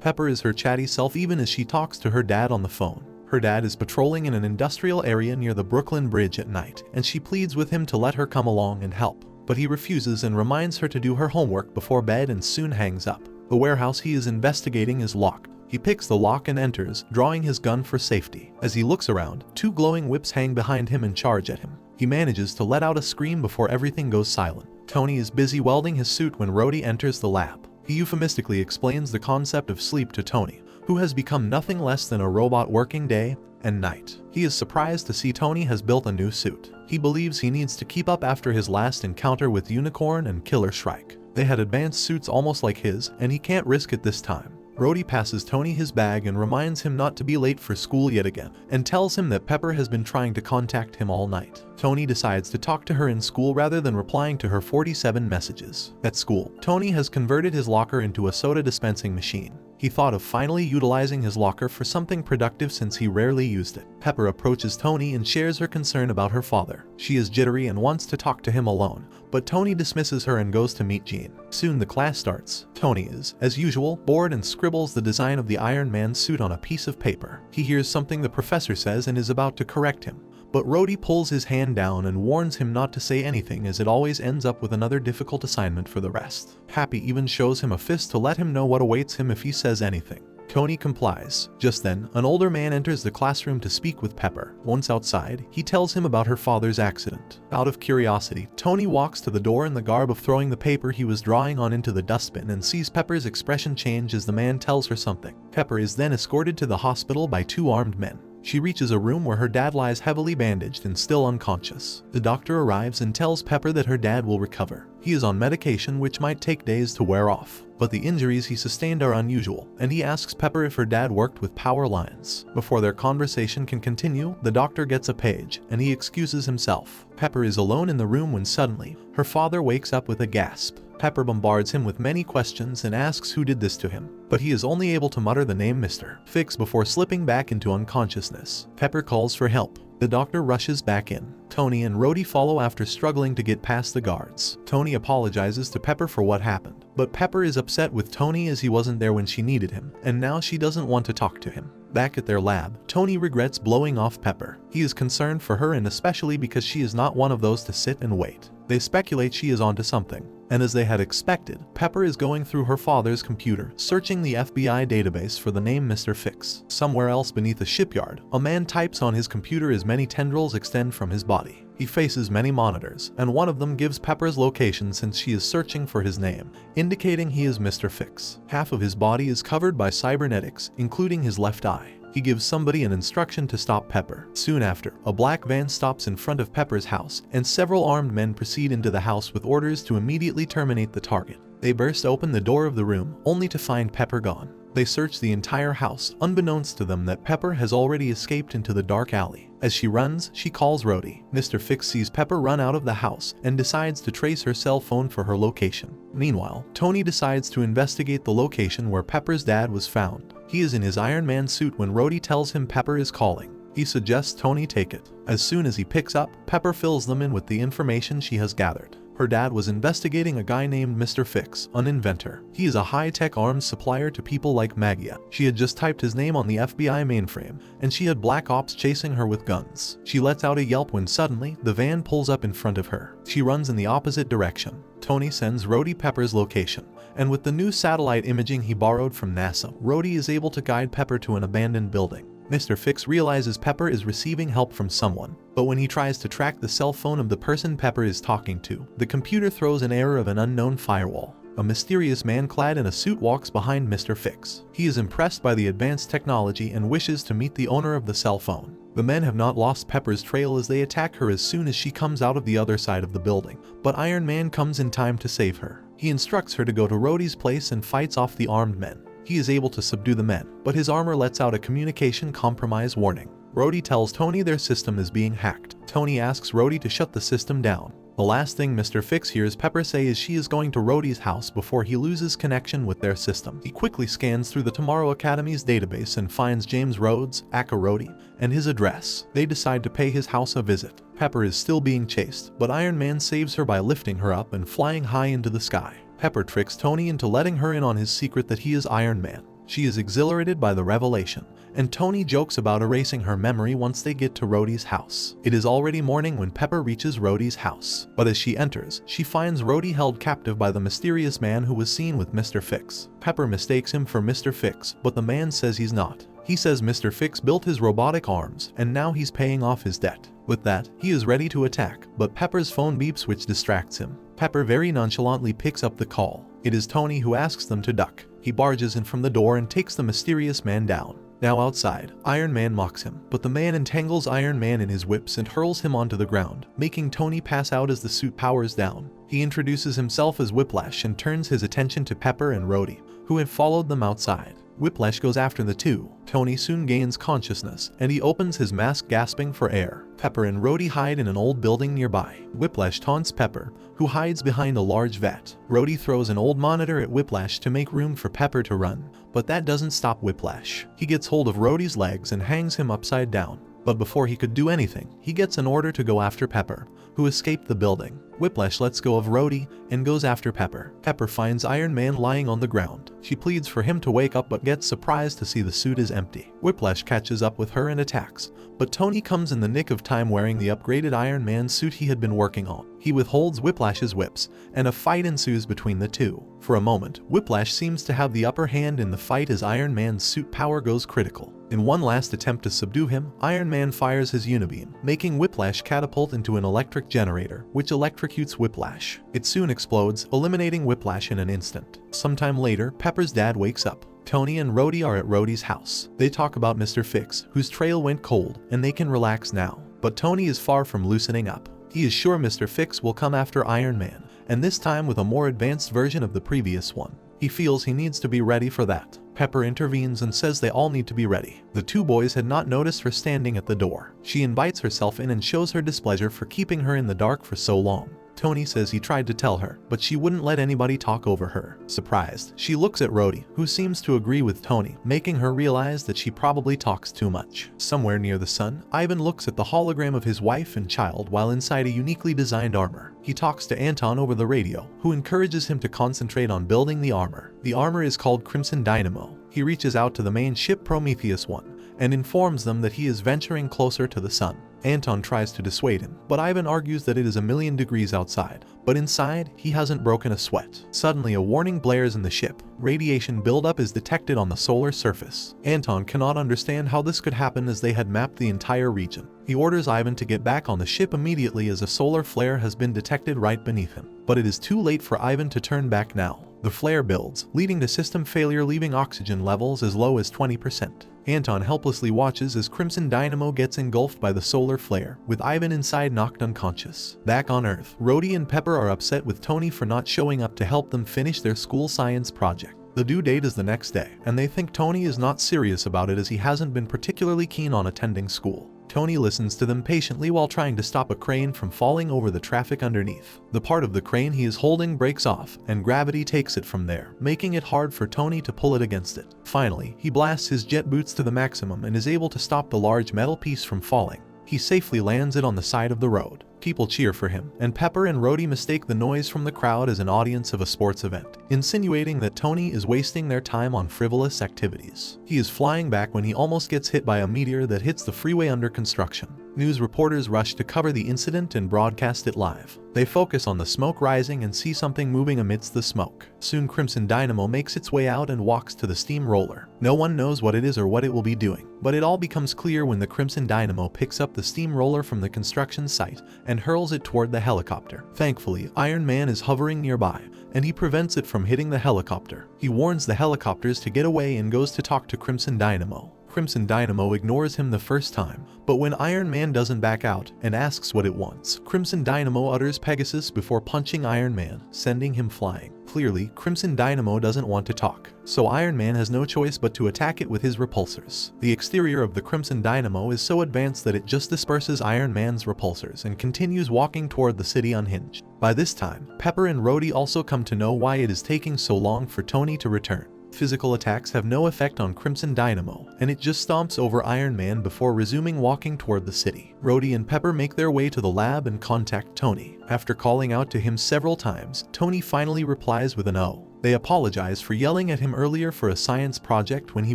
Pepper is her chatty self even as she talks to her dad on the phone. Her dad is patrolling in an industrial area near the Brooklyn Bridge at night, and she pleads with him to let her come along and help. But he refuses and reminds her to do her homework before bed and soon hangs up. The warehouse he is investigating is locked. He picks the lock and enters, drawing his gun for safety. As he looks around, two glowing whips hang behind him and charge at him. He manages to let out a scream before everything goes silent. Tony is busy welding his suit when Rhodey enters the lab. He euphemistically explains the concept of sleep to Tony, who has become nothing less than a robot working day and night. He is surprised to see Tony has built a new suit. He believes he needs to keep up after his last encounter with Unicorn and Killer Shrike. They had advanced suits almost like his, and he can't risk it this time. Rhodey passes Tony his bag and reminds him not to be late for school yet again, and tells him that Pepper has been trying to contact him all night. Tony decides to talk to her in school rather than replying to her 47 messages. At school, Tony has converted his locker into a soda dispensing machine. He thought of finally utilizing his locker for something productive since he rarely used it. Pepper approaches Tony and shares her concern about her father. She is jittery and wants to talk to him alone, but Tony dismisses her and goes to meet Jean. Soon the class starts. Tony is, as usual, bored and scribbles the design of the Iron Man suit on a piece of paper. He hears something the professor says and is about to correct him, but Rhodey pulls his hand down and warns him not to say anything, as it always ends up with another difficult assignment for the rest. Happy even shows him a fist to let him know what awaits him if he says anything. Tony complies. Just then, an older man enters the classroom to speak with Pepper. Once outside, he tells him about her father's accident. Out of curiosity, Tony walks to the door in the garb of throwing the paper he was drawing on into the dustbin and sees Pepper's expression change as the man tells her something. Pepper is then escorted to the hospital by two armed men. She reaches a room where her dad lies heavily bandaged and still unconscious. The doctor arrives and tells Pepper that her dad will recover. He is on medication which might take days to wear off, but the injuries he sustained are unusual, and he asks Pepper if her dad worked with power lines. Before their conversation can continue, the doctor gets a page, and he excuses himself. Pepper is alone in the room when suddenly, her father wakes up with a gasp. Pepper bombards him with many questions and asks who did this to him, but he is only able to mutter the name Mr. Fix before slipping back into unconsciousness. Pepper calls for help. The doctor rushes back in. Tony and Rhodey follow after struggling to get past the guards. Tony apologizes to Pepper for what happened, but Pepper is upset with Tony as he wasn't there when she needed him, and now she doesn't want to talk to him. Back at their lab, Tony regrets blowing off Pepper. He is concerned for her, and especially because she is not one of those to sit and wait. They speculate she is onto something, and as they had expected, Pepper is going through her father's computer, searching the FBI database for the name Mr. Fix. Somewhere else beneath a shipyard, a man types on his computer as many tendrils extend from his body. He faces many monitors, and one of them gives Pepper's location since she is searching for his name, indicating he is Mr. Fix. Half of his body is covered by cybernetics, including his left eye. He gives somebody an instruction to stop Pepper. Soon after, a black van stops in front of Pepper's house, and several armed men proceed into the house with orders to immediately terminate the target. They burst open the door of the room, only to find Pepper gone. They search the entire house, unbeknownst to them that Pepper has already escaped into the dark alley. As she runs, she calls Rhodey. Mr. Fix sees Pepper run out of the house and decides to trace her cell phone for her location. Meanwhile, Tony decides to investigate the location where Pepper's dad was found. He is in his Iron Man suit when Rhodey tells him Pepper is calling. He suggests Tony take it. As soon as he picks up, Pepper fills them in with the information she has gathered. Her dad was investigating a guy named Mr. Fix, an inventor. He is a high-tech arms supplier to people like Magia. She had just typed his name on the FBI mainframe, and she had black ops chasing her with guns. She lets out a yelp when suddenly, the van pulls up in front of her. She runs in the opposite direction. Tony sends Rhodey Pepper's location, and with the new satellite imaging he borrowed from NASA, Rhodey is able to guide Pepper to an abandoned building. Mr. Fix realizes Pepper is receiving help from someone, but when he tries to track the cell phone of the person Pepper is talking to, the computer throws an error of an unknown firewall. A mysterious man clad in a suit walks behind Mr. Fix. He is impressed by the advanced technology and wishes to meet the owner of the cell phone. The men have not lost Pepper's trail as they attack her as soon as she comes out of the other side of the building, but Iron Man comes in time to save her. He instructs her to go to Rhodey's place and fights off the armed men. He is able to subdue the men, but his armor lets out a communication compromise warning. Rhodey tells Tony their system is being hacked. Tony asks Rhodey to shut the system down. The last thing Mr. Fix hears Pepper say is she is going to Rhodey's house before he loses connection with their system. He quickly scans through the Tomorrow Academy's database and finds James Rhodes, aka Rhodey, and his address. They decide to pay his house a visit. Pepper is still being chased, but Iron Man saves her by lifting her up and flying high into the sky. Pepper tricks Tony into letting her in on his secret that he is Iron Man. She is exhilarated by the revelation, and Tony jokes about erasing her memory once they get to Rhodey's house. It is already morning when Pepper reaches Rhodey's house, but as she enters, she finds Rhodey held captive by the mysterious man who was seen with Mr. Fix. Pepper mistakes him for Mr. Fix, but the man says he's not. He says Mr. Fix built his robotic arms, and now he's paying off his debt. With that, he is ready to attack, but Pepper's phone beeps, which distracts him. Pepper very nonchalantly picks up the call. It is Tony who asks them to duck. He barges in from the door and takes the mysterious man down. Now outside, Iron Man mocks him, but the man entangles Iron Man in his whips and hurls him onto the ground, making Tony pass out as the suit powers down. He introduces himself as Whiplash and turns his attention to Pepper and Rhodey, who have followed them outside. Whiplash goes after the two. Tony soon gains consciousness, and he opens his mask, gasping for air. Pepper and Rhodey hide in an old building nearby. Whiplash taunts Pepper, who hides behind a large vat. Rhodey throws an old monitor at Whiplash to make room for Pepper to run, but that doesn't stop Whiplash. He gets hold of Rhodey's legs and hangs him upside down. But before he could do anything, he gets an order to go after Pepper, who escaped the building. Whiplash lets go of Rhodey and goes after Pepper. Pepper finds Iron Man lying on the ground. She pleads for him to wake up but gets surprised to see the suit is empty. Whiplash catches up with her and attacks, but Tony comes in the nick of time wearing the upgraded Iron Man suit he had been working on. He withholds Whiplash's whips, and a fight ensues between the two. For a moment, Whiplash seems to have the upper hand in the fight as Iron Man's suit power goes critical. In one last attempt to subdue him, Iron Man fires his unibeam, making Whiplash catapult into an electric generator, which electrocutes Whiplash. It soon explodes, eliminating Whiplash in an instant. Sometime later, Pepper's dad wakes up. Tony and Rhodey are at Rhodey's house. They talk about Mr. Fix, whose trail went cold, and they can relax now. But Tony is far from loosening up. He is sure Mr. Fix will come after Iron Man, and this time with a more advanced version of the previous one. He feels he needs to be ready for that. Pepper intervenes and says they all need to be ready. The two boys had not noticed her standing at the door. She invites herself in and shows her displeasure for keeping her in the dark for so long. Tony says he tried to tell her, but she wouldn't let anybody talk over her. Surprised, she looks at Rhodey, who seems to agree with Tony, making her realize that she probably talks too much. Somewhere near the sun, Ivan looks at the hologram of his wife and child while inside a uniquely designed armor. He talks to Anton over the radio, who encourages him to concentrate on building the armor. The armor is called Crimson Dynamo. He reaches out to the main ship Prometheus 1 and informs them that he is venturing closer to the sun. Anton tries to dissuade him, but Ivan argues that it is 1,000,000 degrees outside, but inside, he hasn't broken a sweat. Suddenly, a warning blares in the ship. Radiation buildup is detected on the solar surface. Anton cannot understand how this could happen as they had mapped the entire region. He orders Ivan to get back on the ship immediately as a solar flare has been detected right beneath him. But it is too late for Ivan to turn back now. The flare builds, leading to system failure, leaving oxygen levels as low as 20%. Anton helplessly watches as Crimson Dynamo gets engulfed by the solar flare, with Ivan inside knocked unconscious. Back on Earth, Rhodey and Pepper are upset with Tony for not showing up to help them finish their school science project. The due date is the next day, and they think Tony is not serious about it as he hasn't been particularly keen on attending school. Tony listens to them patiently while trying to stop a crane from falling over the traffic underneath. The part of the crane he is holding breaks off, and gravity takes it from there, making it hard for Tony to pull it against it. Finally, he blasts his jet boots to the maximum and is able to stop the large metal piece from falling. He safely lands it on the side of the road. People cheer for him, and Pepper and Rhodey mistake the noise from the crowd as an audience of a sports event, insinuating that Tony is wasting their time on frivolous activities. He is flying back when he almost gets hit by a meteor that hits the freeway under construction. News reporters rush to cover the incident and broadcast it live. They focus on the smoke rising and see something moving amidst the smoke. Soon Crimson Dynamo makes its way out and walks to the steamroller. No one knows what it is or what it will be doing, but it all becomes clear when the Crimson Dynamo picks up the steamroller from the construction site and hurls it toward the helicopter. Thankfully, Iron Man is hovering nearby, and he prevents it from hitting the helicopter. He warns the helicopters to get away and goes to talk to Crimson Dynamo. Crimson Dynamo ignores him the first time, but when Iron Man doesn't back out and asks what it wants, Crimson Dynamo utters Pegasus before punching Iron Man, sending him flying. Clearly, Crimson Dynamo doesn't want to talk, so Iron Man has no choice but to attack it with his repulsors. The exterior of the Crimson Dynamo is so advanced that it just disperses Iron Man's repulsors and continues walking toward the city unhinged. By this time, Pepper and Rhodey also come to know why it is taking so long for Tony to return. physical attacks have no effect on Crimson Dynamo, and it just stomps over Iron Man before resuming walking toward the city. Rhodey and Pepper make their way to the lab and contact Tony. After calling out to him several times, Tony finally replies with an O. They apologize for yelling at him earlier for a science project when he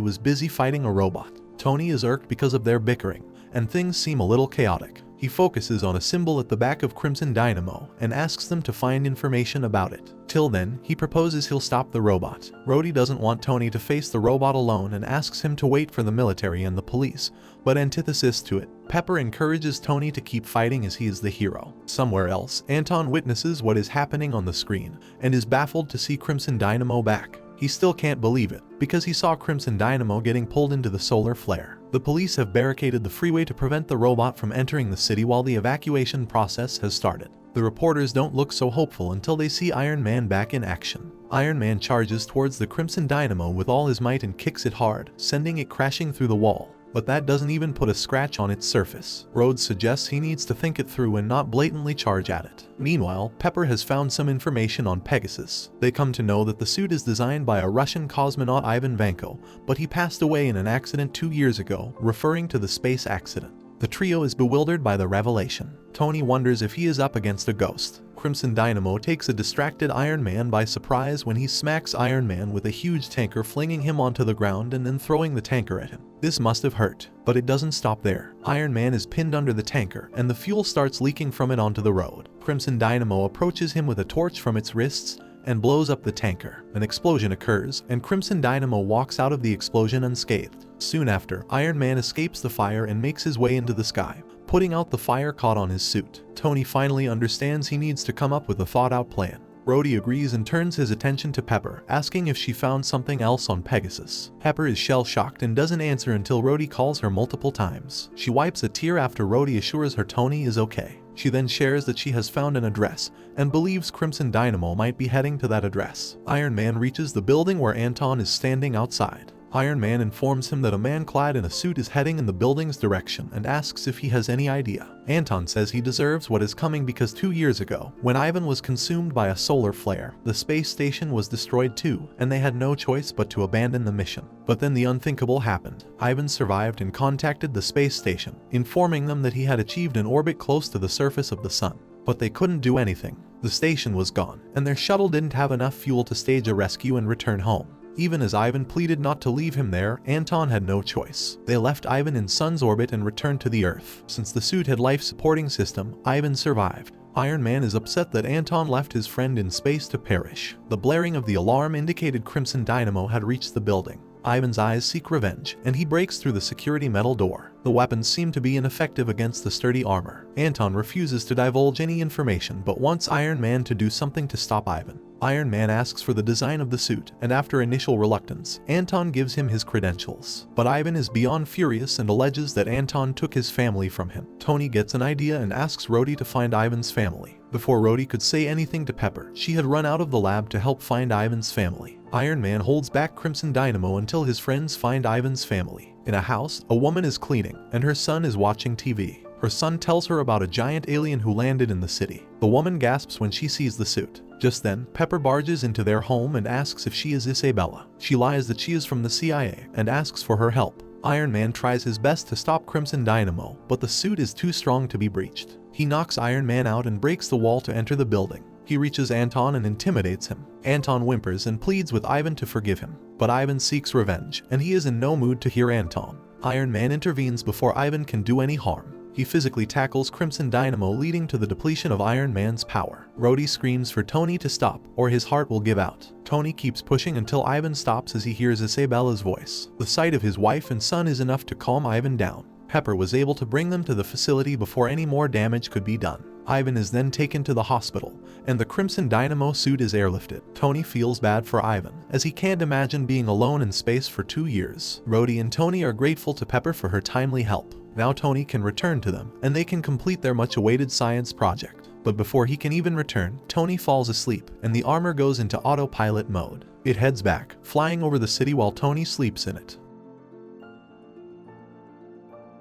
was busy fighting a robot. Tony is irked because of their bickering, and things seem a little chaotic. He focuses on a symbol at the back of Crimson Dynamo and asks them to find information about it. Till then, he proposes he'll stop the robot. Rhodey doesn't want Tony to face the robot alone and asks him to wait for the military and the police, but antithesis to it, Pepper encourages Tony to keep fighting as he is the hero. Somewhere else, Anton witnesses what is happening on the screen and is baffled to see Crimson Dynamo back. He still can't believe it, because he saw Crimson Dynamo getting pulled into the solar flare. The police have barricaded the freeway to prevent the robot from entering the city while the evacuation process has started. The reporters don't look so hopeful until they see Iron Man back in action. Iron Man charges towards the Crimson Dynamo with all his might and kicks it hard, sending it crashing through the wall. But that doesn't even put a scratch on its surface. Rhodes suggests he needs to think it through and not blatantly charge at it. Meanwhile, Pepper has found some information on Pegasus. They come to know that the suit is designed by a Russian cosmonaut Ivan Vanko, but he passed away in an accident 2 years ago, referring to the space accident. The trio is bewildered by the revelation. Tony wonders if he is up against a ghost. Crimson Dynamo takes a distracted Iron Man by surprise when he smacks Iron Man with a huge tanker, flinging him onto the ground and then throwing the tanker at him. This must have hurt, but it doesn't stop there. Iron Man is pinned under the tanker, and the fuel starts leaking from it onto the road. Crimson Dynamo approaches him with a torch from its wrists and blows up the tanker. An explosion occurs, and Crimson Dynamo walks out of the explosion unscathed. Soon after, Iron Man escapes the fire and makes his way into the sky, putting out the fire caught on his suit. Tony finally understands he needs to come up with a thought-out plan. Rhodey agrees and turns his attention to Pepper, asking if she found something else on Pegasus. Pepper is shell-shocked and doesn't answer until Rhodey calls her multiple times. She wipes a tear after Rhodey assures her Tony is okay. She then shares that she has found an address and believes Crimson Dynamo might be heading to that address. Iron Man reaches the building where Anton is standing outside. Iron Man informs him that a man clad in a suit is heading in the building's direction and asks if he has any idea. Anton says he deserves what is coming because 2 years ago, when Ivan was consumed by a solar flare, the space station was destroyed too, and they had no choice but to abandon the mission. But then the unthinkable happened. Ivan survived and contacted the space station, informing them that he had achieved an orbit close to the surface of the sun. But they couldn't do anything. The station was gone, and their shuttle didn't have enough fuel to stage a rescue and return home. Even as Ivan pleaded not to leave him there, Anton had no choice. They left Ivan in Sun's orbit and returned to the Earth. Since the suit had life-supporting system, Ivan survived. Iron Man is upset that Anton left his friend in space to perish. The blaring of the alarm indicated Crimson Dynamo had reached the building. Ivan's eyes seek revenge, and he breaks through the security metal door. The weapons seem to be ineffective against the sturdy armor. Anton refuses to divulge any information but wants Iron Man to do something to stop Ivan. Iron Man asks for the design of the suit, and after initial reluctance, Anton gives him his credentials. But Ivan is beyond furious and alleges that Anton took his family from him. Tony gets an idea and asks Rhodey to find Ivan's family. Before Rhodey could say anything to Pepper, she had run out of the lab to help find Ivan's family. Iron Man holds back Crimson Dynamo until his friends find Ivan's family. In a house, a woman is cleaning, and her son is watching TV. Her son tells her about a giant alien who landed in the city. The woman gasps when she sees the suit. Just then, Pepper barges into their home and asks if she is Isabella. She lies that she is from the CIA and asks for her help. Iron Man tries his best to stop Crimson Dynamo, but the suit is too strong to be breached. He knocks Iron Man out and breaks the wall to enter the building. He reaches Anton and intimidates him. Anton whimpers and pleads with Ivan to forgive him, but Ivan seeks revenge, and he is in no mood to hear Anton. Iron Man intervenes before Ivan can do any harm. He physically tackles Crimson Dynamo, leading to the depletion of Iron Man's power. Rhodey screams for Tony to stop, or his heart will give out. Tony keeps pushing until Ivan stops as he hears Isabella's voice. The sight of his wife and son is enough to calm Ivan down. Pepper was able to bring them to the facility before any more damage could be done. Ivan is then taken to the hospital, and the Crimson Dynamo suit is airlifted. Tony feels bad for Ivan, as he can't imagine being alone in space for 2 years. Rhodey and Tony are grateful to Pepper for her timely help. Now Tony can return to them, and they can complete their much-awaited science project. But before he can even return, Tony falls asleep, and the armor goes into autopilot mode. It heads back, flying over the city while Tony sleeps in it.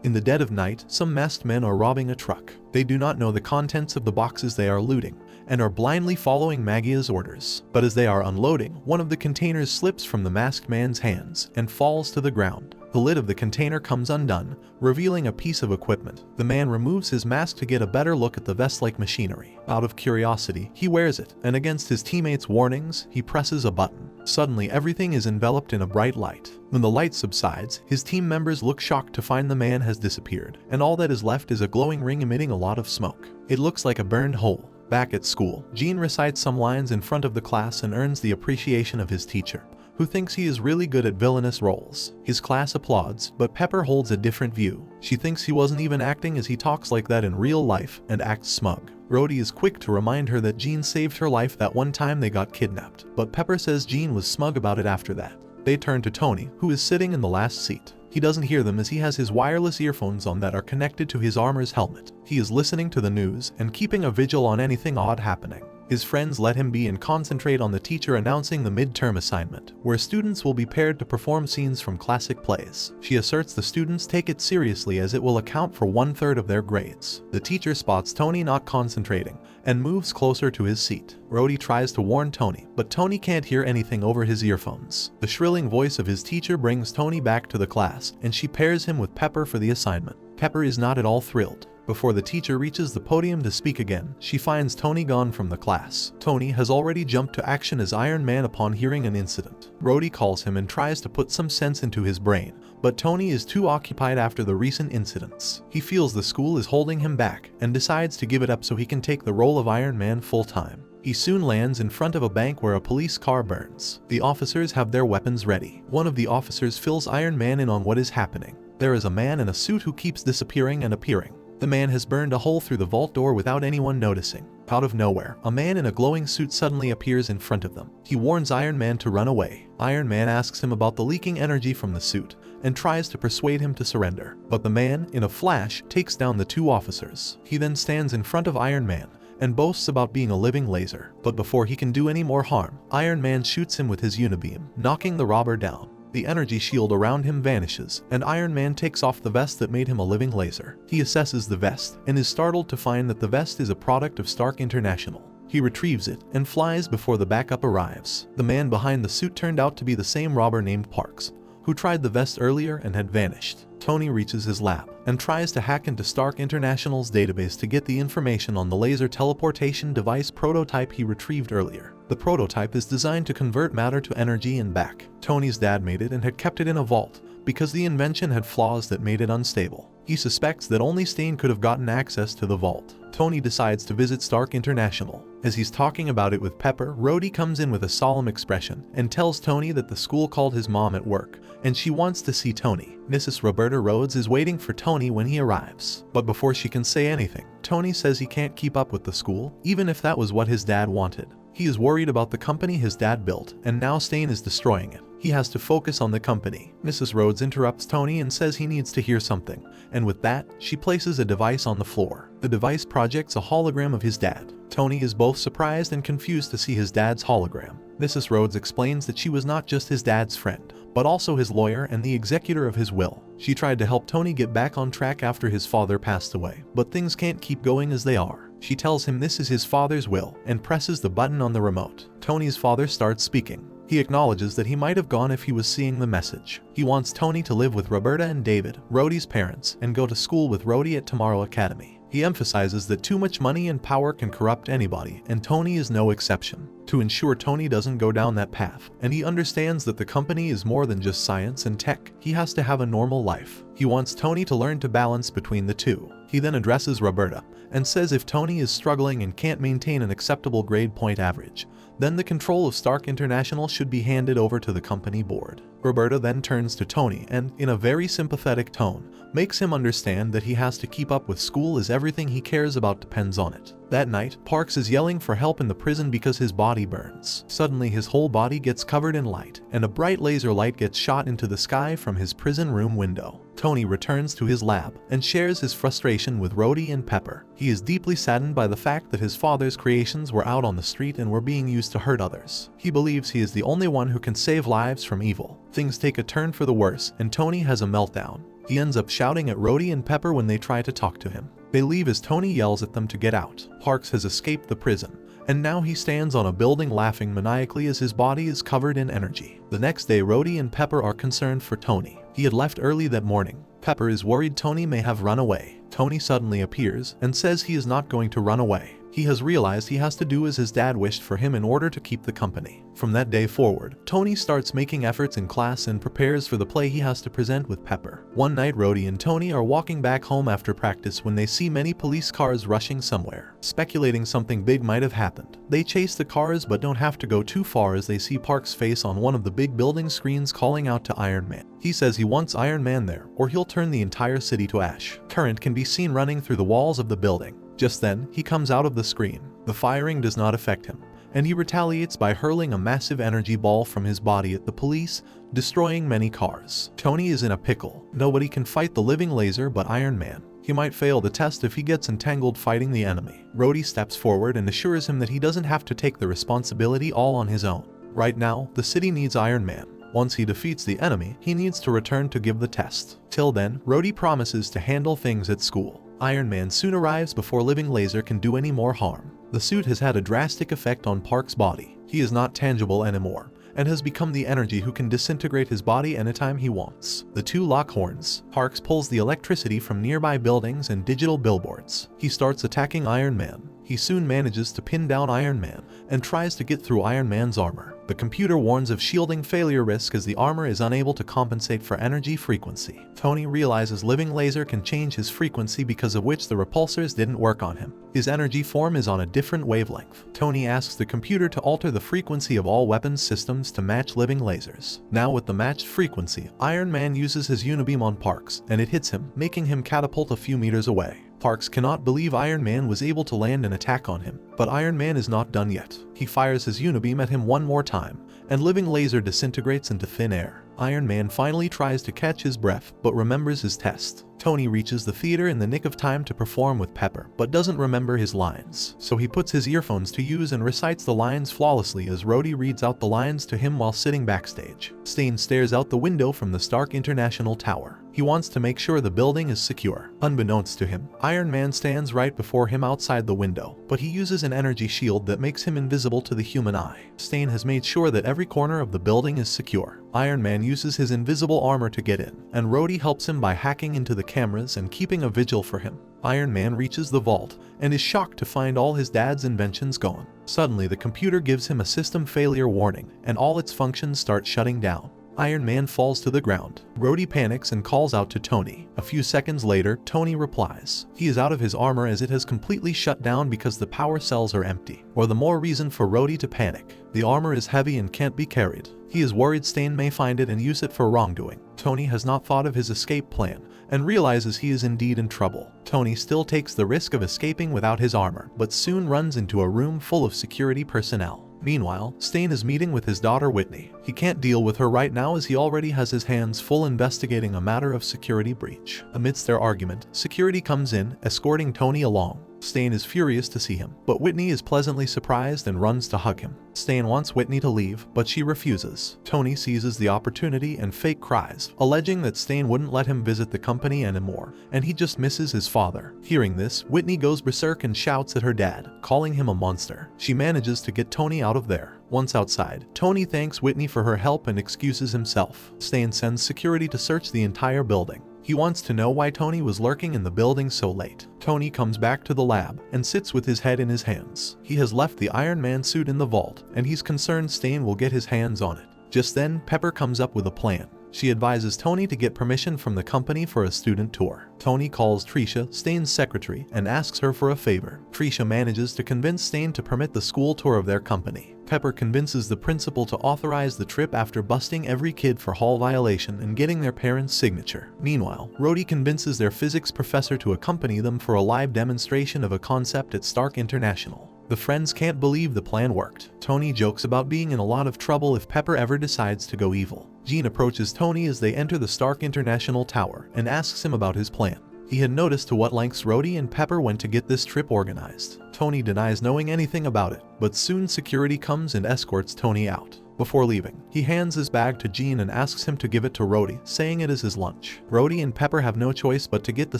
In the dead of night, some masked men are robbing a truck. They do not know the contents of the boxes they are looting, and are blindly following Magia's orders. But as they are unloading, one of the containers slips from the masked man's hands and falls to the ground. The lid of the container comes undone, revealing a piece of equipment. The man removes his mask to get a better look at the vest-like machinery. Out of curiosity, he wears it, and against his teammates' warnings, he presses a button. Suddenly, everything is enveloped in a bright light. When the light subsides, his team members look shocked to find the man has disappeared, and all that is left is a glowing ring emitting a lot of smoke. It looks like a burned hole. Back at school, Jean recites some lines in front of the class and earns the appreciation of his teacher, who thinks he is really good at villainous roles. His class applauds, but Pepper holds a different view. She thinks he wasn't even acting as he talks like that in real life and acts smug. Rhodey is quick to remind her that Jean saved her life that one time they got kidnapped, but Pepper says Jean was smug about it after that. They turn to Tony, who is sitting in the last seat. He doesn't hear them as he has his wireless earphones on that are connected to his armor's helmet. He is listening to the news and keeping a vigil on anything odd happening. His friends let him be and concentrate on the teacher announcing the midterm assignment, where students will be paired to perform scenes from classic plays. She asserts the students take it seriously as it will account for 1/3 of their grades. The teacher spots Tony not concentrating and moves closer to his seat. Rhodey tries to warn Tony, but Tony can't hear anything over his earphones. The shrilling voice of his teacher brings Tony back to the class, and she pairs him with Pepper for the assignment. Pepper is not at all thrilled. Before the teacher reaches the podium to speak again, she finds Tony gone from the class. Tony has already jumped to action as Iron Man upon hearing an incident. Rhodey calls him and tries to put some sense into his brain, but Tony is too occupied after the recent incidents. He feels the school is holding him back and decides to give it up so he can take the role of Iron Man full-time. He soon lands in front of a bank where a police car burns. The officers have their weapons ready. One of the officers fills Iron Man in on what is happening. There is a man in a suit who keeps disappearing and appearing. The man has burned a hole through the vault door without anyone noticing. Out of nowhere, a man in a glowing suit suddenly appears in front of them. He warns Iron Man to run away. Iron Man asks him about the leaking energy from the suit and tries to persuade him to surrender. But the man, in a flash, takes down the two officers. He then stands in front of Iron Man and boasts about being a living laser. But before he can do any more harm, Iron Man shoots him with his unibeam, knocking the robber down. The energy shield around him vanishes, and Iron Man takes off the vest that made him a living laser. He assesses the vest, and is startled to find that the vest is a product of Stark International. He retrieves it, and flies before the backup arrives. The man behind the suit turned out to be the same robber named Parks, who tried the vest earlier and had vanished. Tony reaches his lab, and tries to hack into Stark International's database to get the information on the laser teleportation device prototype he retrieved earlier. The prototype is designed to convert matter to energy and back. Tony's dad made it and had kept it in a vault, because the invention had flaws that made it unstable. He suspects that only Stane could have gotten access to the vault. Tony decides to visit Stark International. As he's talking about it with Pepper, Rhodey comes in with a solemn expression and tells Tony that the school called his mom at work, and she wants to see Tony. Mrs. Roberta Rhodes is waiting for Tony when he arrives. But before she can say anything, Tony says he can't keep up with the school, even if that was what his dad wanted. He is worried about the company his dad built, and now Stane is destroying it. He has to focus on the company. Mrs. Rhodes interrupts Tony and says he needs to hear something, and with that, she places a device on the floor. The device projects a hologram of his dad. Tony is both surprised and confused to see his dad's hologram. Mrs. Rhodes explains that she was not just his dad's friend, but also his lawyer and the executor of his will. She tried to help Tony get back on track after his father passed away, but things can't keep going as they are. She tells him this is his father's will and presses the button on the remote. Tony's father starts speaking. He acknowledges that he might have gone if he was seeing the message. He wants Tony to live with Roberta and David, Rhodey's parents, and go to school with Rhodey at Tomorrow Academy. He emphasizes that too much money and power can corrupt anybody, and Tony is no exception. To ensure Tony doesn't go down that path, and he understands that the company is more than just science and tech, he has to have a normal life. He wants Tony to learn to balance between the two. He then addresses Roberta and says if Tony is struggling and can't maintain an acceptable grade point average, then the control of Stark International should be handed over to the company board. Roberta then turns to Tony and, in a very sympathetic tone, makes him understand that he has to keep up with school as everything he cares about depends on it. That night, Parks is yelling for help in the prison because his body burns. Suddenly, his whole body gets covered in light, and a bright laser light gets shot into the sky from his prison room window. Tony returns to his lab and shares his frustration with Rhodey and Pepper. He is deeply saddened by the fact that his father's creations were out on the street and were being used to hurt others. He believes he is the only one who can save lives from evil. Things take a turn for the worse, and Tony has a meltdown. He ends up shouting at Rhodey and Pepper when they try to talk to him. They leave as Tony yells at them to get out. Parks has escaped the prison, and now he stands on a building laughing maniacally as his body is covered in energy. The next day, Rhodey and Pepper are concerned for Tony. He had left early that morning. Pepper is worried Tony may have run away. Tony suddenly appears and says he is not going to run away. He has realized he has to do as his dad wished for him in order to keep the company. From that day forward, Tony starts making efforts in class and prepares for the play he has to present with Pepper. One night, Rhodey and Tony are walking back home after practice when they see many police cars rushing somewhere. Speculating something big might have happened, they chase the cars but don't have to go too far as they see Park's face on one of the big building screens calling out to Iron Man. He says he wants Iron Man there or he'll turn the entire city to ash. Current can be seen running through the walls of the building. Just then, he comes out of the screen. The firing does not affect him, and he retaliates by hurling a massive energy ball from his body at the police, destroying many cars. Tony is in a pickle. Nobody can fight the living laser but Iron Man. He might fail the test if he gets entangled fighting the enemy. Rhodey steps forward and assures him that he doesn't have to take the responsibility all on his own. Right now, the city needs Iron Man. Once he defeats the enemy, he needs to return to give the test. Till then, Rhodey promises to handle things at school. Iron Man soon arrives before Living Laser can do any more harm. The suit has had a drastic effect on Park's body. He is not tangible anymore, and has become the energy who can disintegrate his body anytime he wants. The two lock horns. Parks pulls the electricity from nearby buildings and digital billboards. He starts attacking Iron Man. He soon manages to pin down Iron Man and tries to get through Iron Man's armor. The computer warns of shielding failure risk as the armor is unable to compensate for energy frequency. Tony realizes Living Laser can change his frequency, because of which the repulsors didn't work on him. His energy form is on a different wavelength. Tony asks the computer to alter the frequency of all weapons systems to match Living Lasers. Now with the matched frequency, Iron Man uses his unibeam on Parks, and it hits him, making him catapult a few meters away. Parks cannot believe Iron Man was able to land an attack on him, but Iron Man is not done yet. He fires his unibeam at him one more time, and Living Laser disintegrates into thin air. Iron Man finally tries to catch his breath, but remembers his test. Tony reaches the theater in the nick of time to perform with Pepper, but doesn't remember his lines. So he puts his earphones to use and recites the lines flawlessly as Rhodey reads out the lines to him while sitting backstage. Stane stares out the window from the Stark International Tower. He wants to make sure the building is secure. Unbeknownst to him, Iron Man stands right before him outside the window, but he uses an energy shield that makes him invisible to the human eye. Stane has made sure that every corner of the building is secure. Iron Man uses his invisible armor to get in, and Rhodey helps him by hacking into the cameras and keeping a vigil for him. Iron Man reaches the vault and is shocked to find all his dad's inventions gone. Suddenly, the computer gives him a system failure warning, and all its functions start shutting down. Iron Man falls to the ground. Rhodey panics and calls out to Tony. A few seconds later, Tony replies. He is out of his armor as it has completely shut down because the power cells are empty. Or the more reason for Rhodey to panic. The armor is heavy and can't be carried. He is worried Stane may find it and use it for wrongdoing. Tony has not thought of his escape plan and realizes he is indeed in trouble. Tony still takes the risk of escaping without his armor, but soon runs into a room full of security personnel. Meanwhile, Stane is meeting with his daughter Whitney. He can't deal with her right now as he already has his hands full investigating a matter of security breach. Amidst their argument, security comes in, escorting Tony along. Stane is furious to see him, but Whitney is pleasantly surprised and runs to hug him. Stane wants Whitney to leave, but she refuses. Tony seizes the opportunity and fake cries, alleging that Stane wouldn't let him visit the company anymore, and he just misses his father. Hearing this, Whitney goes berserk and shouts at her dad, calling him a monster. She manages to get Tony out of there. Once outside, Tony thanks Whitney for her help and excuses himself. Stane sends security to search the entire building. He wants to know why Tony was lurking in the building so late. Tony comes back to the lab and sits with his head in his hands. He has left the Iron Man suit in the vault, and he's concerned Stane will get his hands on it. Just then, Pepper comes up with a plan. She advises Tony to get permission from the company for a student tour. Tony calls Tricia, Stane's secretary, and asks her for a favor. Tricia manages to convince Stane to permit the school tour of their company. Pepper convinces the principal to authorize the trip after busting every kid for hall violation and getting their parents' signature. Meanwhile, Rhodey convinces their physics professor to accompany them for a live demonstration of a concept at Stark International. The friends can't believe the plan worked. Tony jokes about being in a lot of trouble if Pepper ever decides to go evil. Jean approaches Tony as they enter the Stark International Tower and asks him about his plan. He had noticed to what lengths Rhodey and Pepper went to get this trip organized. Tony denies knowing anything about it, but soon security comes and escorts Tony out. Before leaving, he hands his bag to Jean and asks him to give it to Rhodey, saying it is his lunch. Rhodey and Pepper have no choice but to get the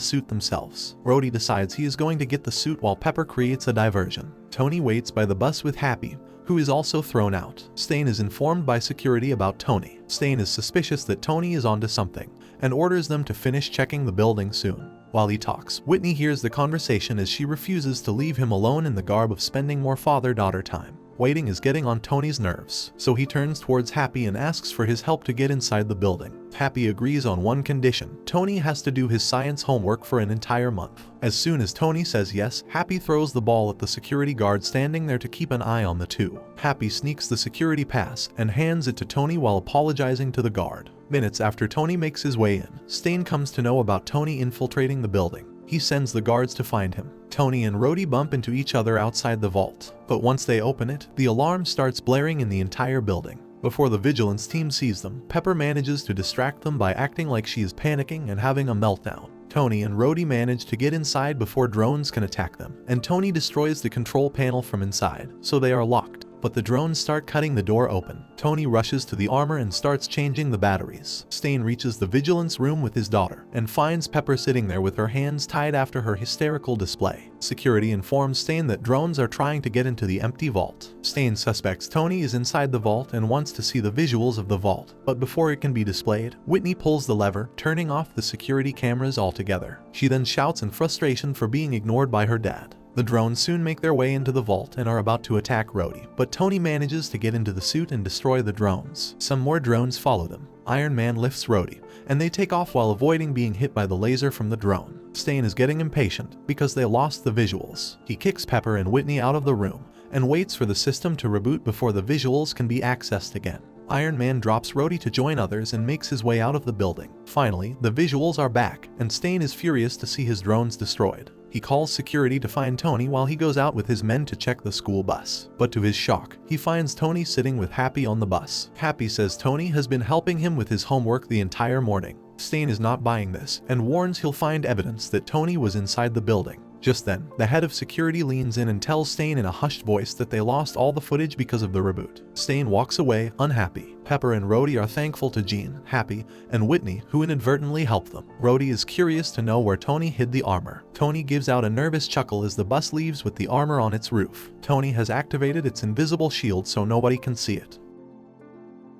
suit themselves. Rhodey decides he is going to get the suit while Pepper creates a diversion. Tony waits by the bus with Happy, who is also thrown out. Stane is informed by security about Tony. Stane is suspicious that Tony is onto something and orders them to finish checking the building soon. While he talks, Whitney hears the conversation as she refuses to leave him alone in the garb of spending more father-daughter time. Waiting is getting on Tony's nerves, so he turns towards Happy and asks for his help to get inside the building. Happy agrees on one condition: Tony has to do his science homework for an entire month. As soon as Tony says yes, Happy throws the ball at the security guard standing there to keep an eye on the two. Happy sneaks the security pass and hands it to Tony while apologizing to the guard. Minutes after Tony makes his way in, Stane comes to know about Tony infiltrating the building. He sends the guards to find him. Tony and Rhodey bump into each other outside the vault, but once they open it, the alarm starts blaring in the entire building. Before the vigilance team sees them, Pepper manages to distract them by acting like she is panicking and having a meltdown. Tony and Rhodey manage to get inside before drones can attack them, and Tony destroys the control panel from inside, so they are locked. But the drones start cutting the door open. Tony rushes to the armor and starts changing the batteries. Stane reaches the vigilance room with his daughter and finds Pepper sitting there with her hands tied after her hysterical display. Security informs Stane that drones are trying to get into the empty vault. Stane suspects Tony is inside the vault and wants to see the visuals of the vault, but before it can be displayed, Whitney pulls the lever, turning off the security cameras altogether. She then shouts in frustration for being ignored by her dad. The drones soon make their way into the vault and are about to attack Rhodey, but Tony manages to get into the suit and destroy the drones. Some more drones follow them. Iron Man lifts Rhodey, and they take off while avoiding being hit by the laser from the drone. Stane is getting impatient because they lost the visuals. He kicks Pepper and Whitney out of the room and waits for the system to reboot before the visuals can be accessed again. Iron Man drops Rhodey to join others and makes his way out of the building. Finally, the visuals are back, and Stane is furious to see his drones destroyed. He calls security to find Tony while he goes out with his men to check the school bus. But to his shock, he finds Tony sitting with Happy on the bus. Happy says Tony has been helping him with his homework the entire morning. Stane is not buying this and warns he'll find evidence that Tony was inside the building. Just then, the head of security leans in and tells Stane in a hushed voice that they lost all the footage because of the reboot. Stane walks away, unhappy. Pepper and Rhodey are thankful to Jean, Happy, and Whitney, who inadvertently helped them. Rhodey is curious to know where Tony hid the armor. Tony gives out a nervous chuckle as the bus leaves with the armor on its roof. Tony has activated its invisible shield so nobody can see it.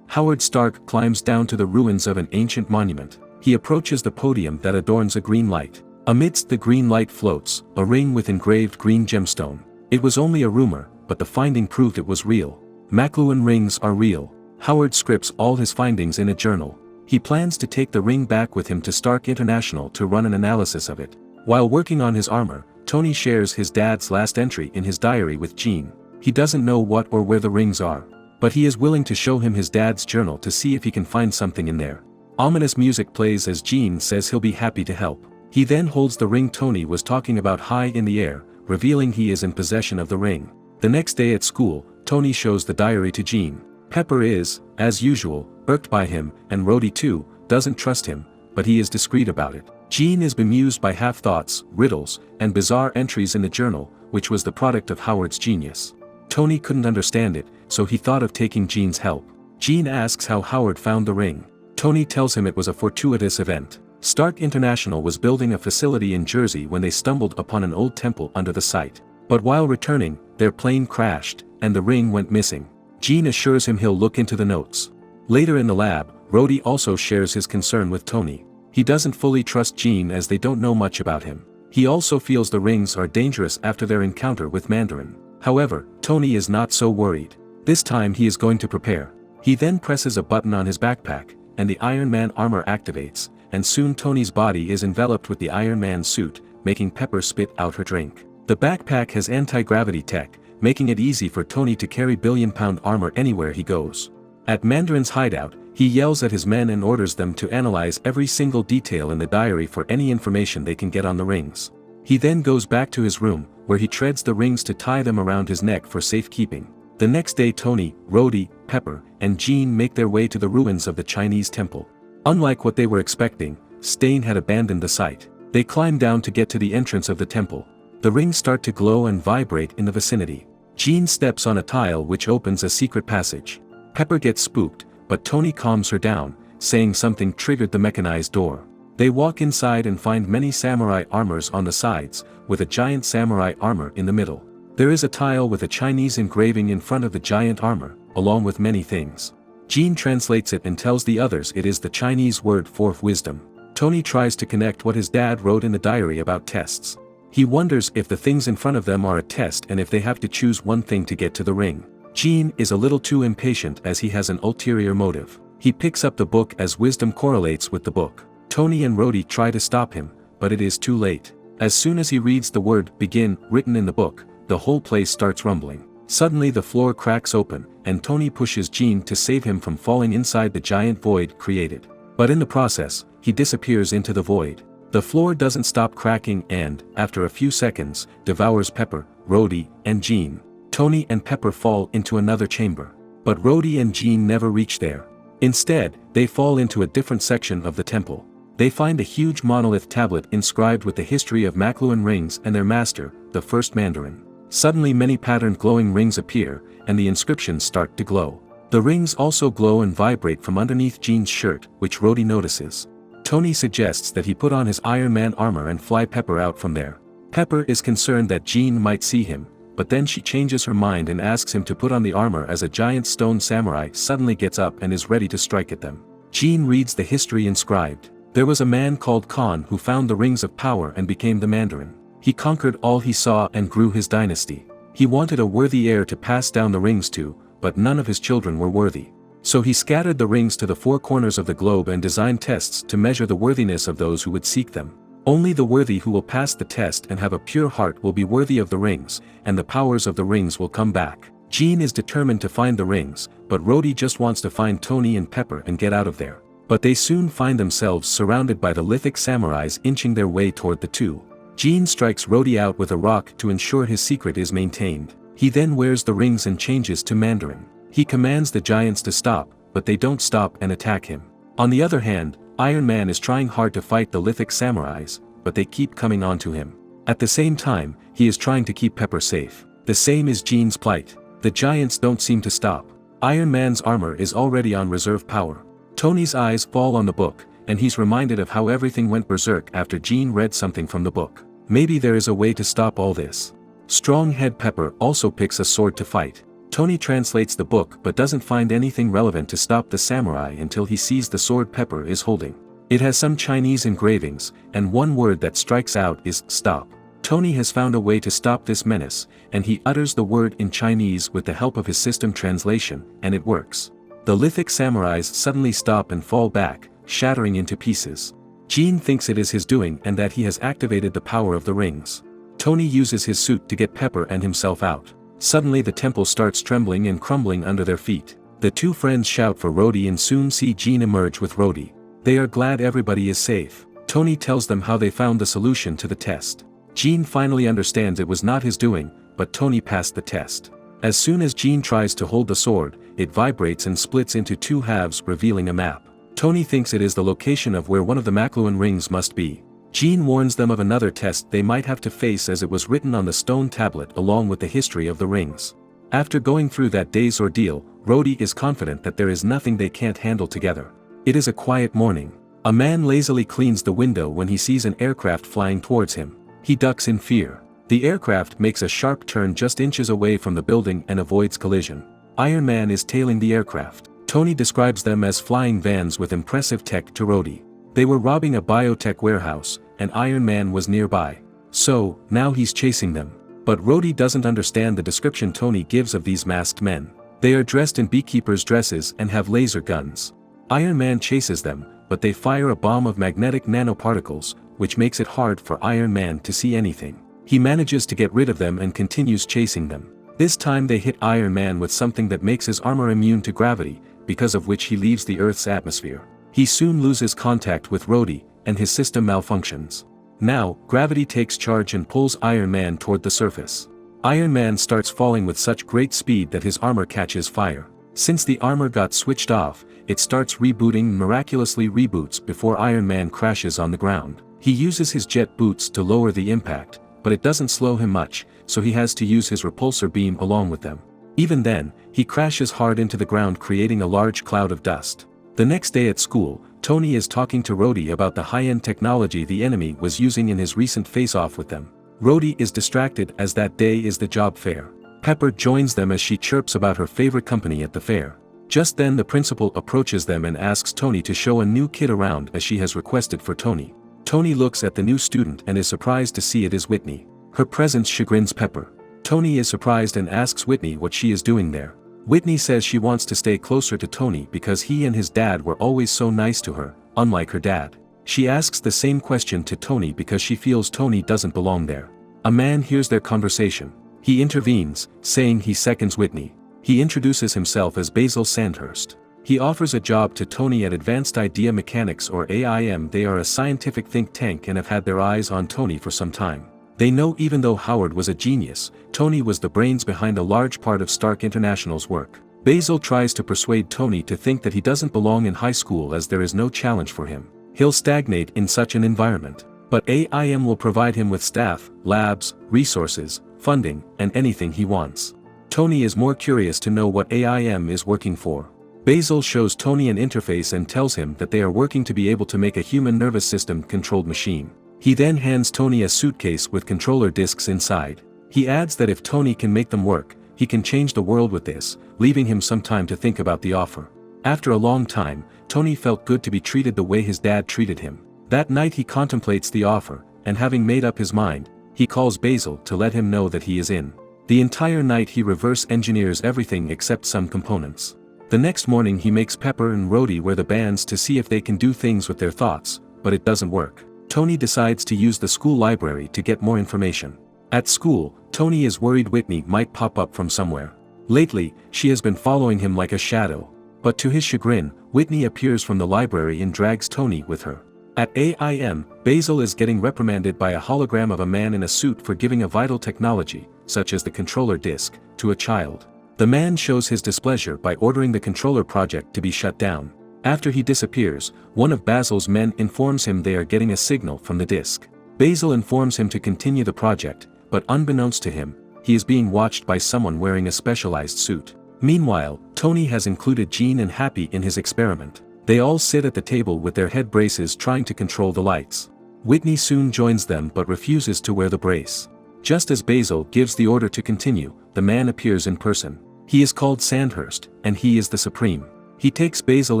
Howard Stark climbs down to the ruins of an ancient monument. He approaches the podium that adorns a green light. Amidst the green light floats a ring with engraved green gemstone. It was only a rumor, but the finding proved it was real. McLuhan rings are real. Howard scripts all his findings in a journal. He plans to take the ring back with him to Stark International to run an analysis of it. While working on his armor, Tony shares his dad's last entry in his diary with Jean. He doesn't know what or where the rings are, but he is willing to show him his dad's journal to see if he can find something in there. Ominous music plays as Jean says he'll be happy to help. He then holds the ring Tony was talking about high in the air, revealing he is in possession of the ring. The next day at school, Tony shows the diary to Jean. Pepper is, as usual, irked by him, and Rhodey too, doesn't trust him, but he is discreet about it. Jean is bemused by half-thoughts, riddles, and bizarre entries in the journal, which was the product of Howard's genius. Tony couldn't understand it, so he thought of taking Jean's help. Jean asks how Howard found the ring. Tony tells him it was a fortuitous event. Stark International was building a facility in Jersey when they stumbled upon an old temple under the site. But while returning, their plane crashed, and the ring went missing. Jean assures him he'll look into the notes. Later in the lab, Rhodey also shares his concern with Tony. He doesn't fully trust Jean as they don't know much about him. He also feels the rings are dangerous after their encounter with Mandarin. However, Tony is not so worried. This time he is going to prepare. He then presses a button on his backpack, and the Iron Man armor activates, and soon Tony's body is enveloped with the Iron Man suit, making Pepper spit out her drink. The backpack has anti-gravity tech, making it easy for Tony to carry billion-pound armor anywhere he goes. At Mandarin's hideout, he yells at his men and orders them to analyze every single detail in the diary for any information they can get on the rings. He then goes back to his room, where he treads the rings to tie them around his neck for safekeeping. The next day Tony, Rhodey, Pepper, and Jean make their way to the ruins of the Chinese temple. Unlike what they were expecting, Stane had abandoned the site. They climb down to get to the entrance of the temple. The rings start to glow and vibrate in the vicinity. Jean steps on a tile which opens a secret passage. Pepper gets spooked, but Tony calms her down, saying something triggered the mechanized door. They walk inside and find many samurai armors on the sides, with a giant samurai armor in the middle. There is a tile with a Chinese engraving in front of the giant armor, along with many things. Jean translates it and tells the others it is the Chinese word for wisdom. Tony tries to connect what his dad wrote in the diary about tests. He wonders if the things in front of them are a test and if they have to choose one thing to get to the ring. Jean is a little too impatient as he has an ulterior motive. He picks up the book as wisdom correlates with the book. Tony and Rhodey try to stop him, but it is too late. As soon as he reads the word begin written in the book, the whole place starts rumbling. Suddenly the floor cracks open, and Tony pushes Jean to save him from falling inside the giant void created. But in the process, he disappears into the void. The floor doesn't stop cracking and, after a few seconds, devours Pepper, Rhodey, and Jean. Tony and Pepper fall into another chamber. But Rhodey and Jean never reach there. Instead, they fall into a different section of the temple. They find a huge monolith tablet inscribed with the history of Makluan rings and their master, the first Mandarin. Suddenly many patterned glowing rings appear, and the inscriptions start to glow. The rings also glow and vibrate from underneath Jean's shirt, which Rhodey notices. Tony suggests that he put on his Iron Man armor and fly Pepper out from there. Pepper is concerned that Jean might see him, but then she changes her mind and asks him to put on the armor as a giant stone samurai suddenly gets up and is ready to strike at them. Jean reads the history inscribed. There was a man called Khan who found the rings of power and became the Mandarin. He conquered all he saw and grew his dynasty. He wanted a worthy heir to pass down the rings to, but none of his children were worthy. So he scattered the rings to the four corners of the globe and designed tests to measure the worthiness of those who would seek them. Only the worthy who will pass the test and have a pure heart will be worthy of the rings, and the powers of the rings will come back. Jean is determined to find the rings, but Rhodey just wants to find Tony and Pepper and get out of there. But they soon find themselves surrounded by the lithic samurais inching their way toward the two. Jean strikes Rhodey out with a rock to ensure his secret is maintained. He then wears the rings and changes to Mandarin. He commands the giants to stop, but they don't stop and attack him. On the other hand, Iron Man is trying hard to fight the lithic samurais, but they keep coming on to him. At the same time, he is trying to keep Pepper safe. The same is Jean's plight. The giants don't seem to stop. Iron Man's armor is already on reserve power. Tony's eyes fall on the book, and he's reminded of how everything went berserk after Jean read something from the book. Maybe there is a way to stop all this. Strong-head Pepper also picks a sword to fight. Tony translates the book but doesn't find anything relevant to stop the samurai until he sees the sword Pepper is holding. It has some Chinese engravings, and one word that strikes out is stop. Tony has found a way to stop this menace, and he utters the word in Chinese with the help of his system translation, and it works. The lithic samurais suddenly stop and fall back, shattering into pieces. Jean thinks it is his doing and that he has activated the power of the rings. Tony uses his suit to get Pepper and himself out. Suddenly the temple starts trembling and crumbling under their feet. The two friends shout for Rhodey and soon see Jean emerge with Rhodey. They are glad everybody is safe. Tony tells them how they found the solution to the test. Jean finally understands it was not his doing, but Tony passed the test. As soon as Jean tries to hold the sword, it vibrates and splits into two halves, revealing a map. Tony thinks it is the location of where one of the Makluan rings must be. Jean warns them of another test they might have to face as it was written on the stone tablet along with the history of the rings. After going through that day's ordeal, Rhodey is confident that there is nothing they can't handle together. It is a quiet morning. A man lazily cleans the window when he sees an aircraft flying towards him. He ducks in fear. The aircraft makes a sharp turn just inches away from the building and avoids collision. Iron Man is tailing the aircraft. Tony describes them as flying vans with impressive tech to Rhodey. They were robbing a biotech warehouse, and Iron Man was nearby. So, now he's chasing them. But Rhodey doesn't understand the description Tony gives of these masked men. They are dressed in beekeepers' dresses and have laser guns. Iron Man chases them, but they fire a bomb of magnetic nanoparticles, which makes it hard for Iron Man to see anything. He manages to get rid of them and continues chasing them. This time they hit Iron Man with something that makes his armor immune to gravity, because of which he leaves the Earth's atmosphere. He soon loses contact with Rhodey, and his system malfunctions. Now, gravity takes charge and pulls Iron Man toward the surface. Iron Man starts falling with such great speed that his armor catches fire. Since the armor got switched off, it starts rebooting and miraculously reboots before Iron Man crashes on the ground. He uses his jet boots to lower the impact, but it doesn't slow him much, so he has to use his repulsor beam along with them. Even then, he crashes hard into the ground, creating a large cloud of dust. The next day at school, Tony is talking to Rhodey about the high-end technology the enemy was using in his recent face-off with them. Rhodey is distracted as that day is the job fair. Pepper joins them as she chirps about her favorite company at the fair. Just then the principal approaches them and asks Tony to show a new kid around as she has requested for Tony. Tony looks at the new student and is surprised to see it is Whitney. Her presence chagrins Pepper. Tony is surprised and asks Whitney what she is doing there. Whitney says she wants to stay closer to Tony because he and his dad were always so nice to her, unlike her dad. She asks the same question to Tony because she feels Tony doesn't belong there. A man hears their conversation. He intervenes, saying he seconds Whitney. He introduces himself as Basil Sandhurst. He offers a job to Tony at Advanced Idea Mechanics or AIM. They are a scientific think tank and have had their eyes on Tony for some time. They know even though Howard was a genius, Tony was the brains behind a large part of Stark International's work. Basil tries to persuade Tony to think that he doesn't belong in high school as there is no challenge for him. He'll stagnate in such an environment. But AIM will provide him with staff, labs, resources, funding, and anything he wants. Tony is more curious to know what AIM is working for. Basil shows Tony an interface and tells him that they are working to be able to make a human nervous system controlled machine. He then hands Tony a suitcase with controller discs inside. He adds that if Tony can make them work, he can change the world with this, leaving him some time to think about the offer. After a long time, Tony felt good to be treated the way his dad treated him. That night he contemplates the offer, and having made up his mind, he calls Basil to let him know that he is in. The entire night he reverse engineers everything except some components. The next morning he makes Pepper and Rhodey wear the bands to see if they can do things with their thoughts, but it doesn't work. Tony decides to use the school library to get more information. At school, Tony is worried Whitney might pop up from somewhere. Lately, she has been following him like a shadow. But to his chagrin, Whitney appears from the library and drags Tony with her. At AIM, Basil is getting reprimanded by a hologram of a man in a suit for giving a vital technology, such as the controller disc, to a child. The man shows his displeasure by ordering the controller project to be shut down. After he disappears, one of Basil's men informs him they are getting a signal from the disc. Basil informs him to continue the project, but unbeknownst to him, he is being watched by someone wearing a specialized suit. Meanwhile, Tony has included Jean and Happy in his experiment. They all sit at the table with their head braces trying to control the lights. Whitney soon joins them but refuses to wear the brace. Just as Basil gives the order to continue, the man appears in person. He is called Sandhurst, and he is the Supreme. He takes Basil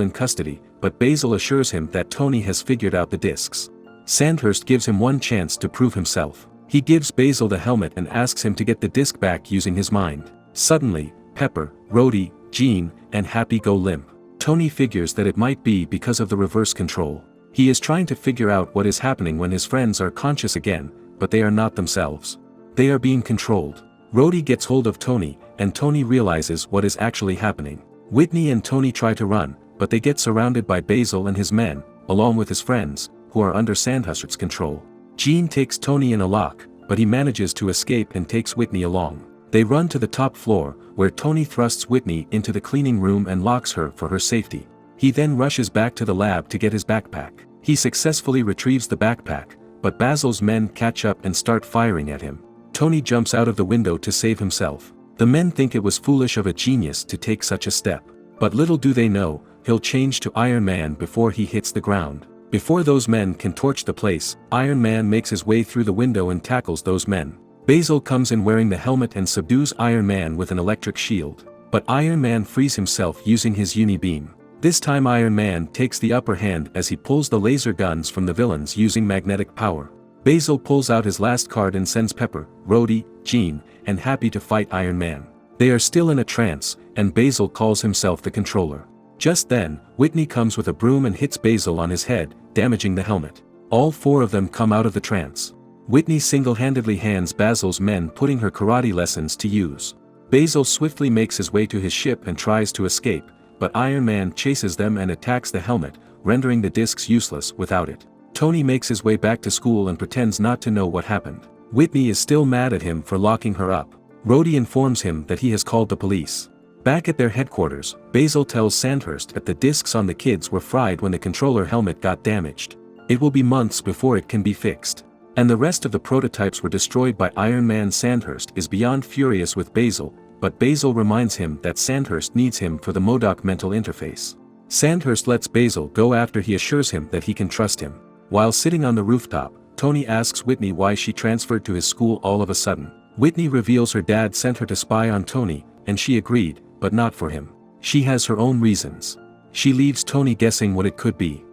in custody, but Basil assures him that Tony has figured out the discs. Sandhurst gives him one chance to prove himself. He gives Basil the helmet and asks him to get the disc back using his mind. Suddenly, Pepper, Rhodey, Jean, and Happy go limp. Tony figures that it might be because of the reverse control. He is trying to figure out what is happening when his friends are conscious again, but they are not themselves. They are being controlled. Rhodey gets hold of Tony, and Tony realizes what is actually happening. Whitney and Tony try to run, but they get surrounded by Basil and his men, along with his friends, who are under Sandhurst's control. Jean takes Tony in a lock, but he manages to escape and takes Whitney along. They run to the top floor, where Tony thrusts Whitney into the cleaning room and locks her for her safety. He then rushes back to the lab to get his backpack. He successfully retrieves the backpack, but Basil's men catch up and start firing at him. Tony jumps out of the window to save himself. The men think it was foolish of a genius to take such a step. But little do they know, he'll change to Iron Man before he hits the ground. Before those men can torch the place, Iron Man makes his way through the window and tackles those men. Basil comes in wearing the helmet and subdues Iron Man with an electric shield. But Iron Man frees himself using his uni-beam. This time Iron Man takes the upper hand as he pulls the laser guns from the villains using magnetic power. Basil pulls out his last card and sends Pepper, Rhodey, Jean, and Happy to fight Iron Man. They are still in a trance, and Basil calls himself the controller. Just then, Whitney comes with a broom and hits Basil on his head, damaging the helmet. All four of them come out of the trance. Whitney single-handedly hands Basil's men putting her karate lessons to use. Basil swiftly makes his way to his ship and tries to escape, but Iron Man chases them and attacks the helmet, rendering the discs useless without it. Tony makes his way back to school and pretends not to know what happened. Whitney is still mad at him for locking her up. Rhodey informs him that he has called the police. Back at their headquarters, Basil tells Sandhurst that the discs on the kids were fried when the controller helmet got damaged. It will be months before it can be fixed. And the rest of the prototypes were destroyed by Iron Man. Sandhurst is beyond furious with Basil, but Basil reminds him that Sandhurst needs him for the MODOK mental interface. Sandhurst lets Basil go after he assures him that he can trust him. While sitting on the rooftop, Tony asks Whitney why she transferred to his school all of a sudden. Whitney reveals her dad sent her to spy on Tony, and she agreed, but not for him. She has her own reasons. She leaves Tony guessing what it could be.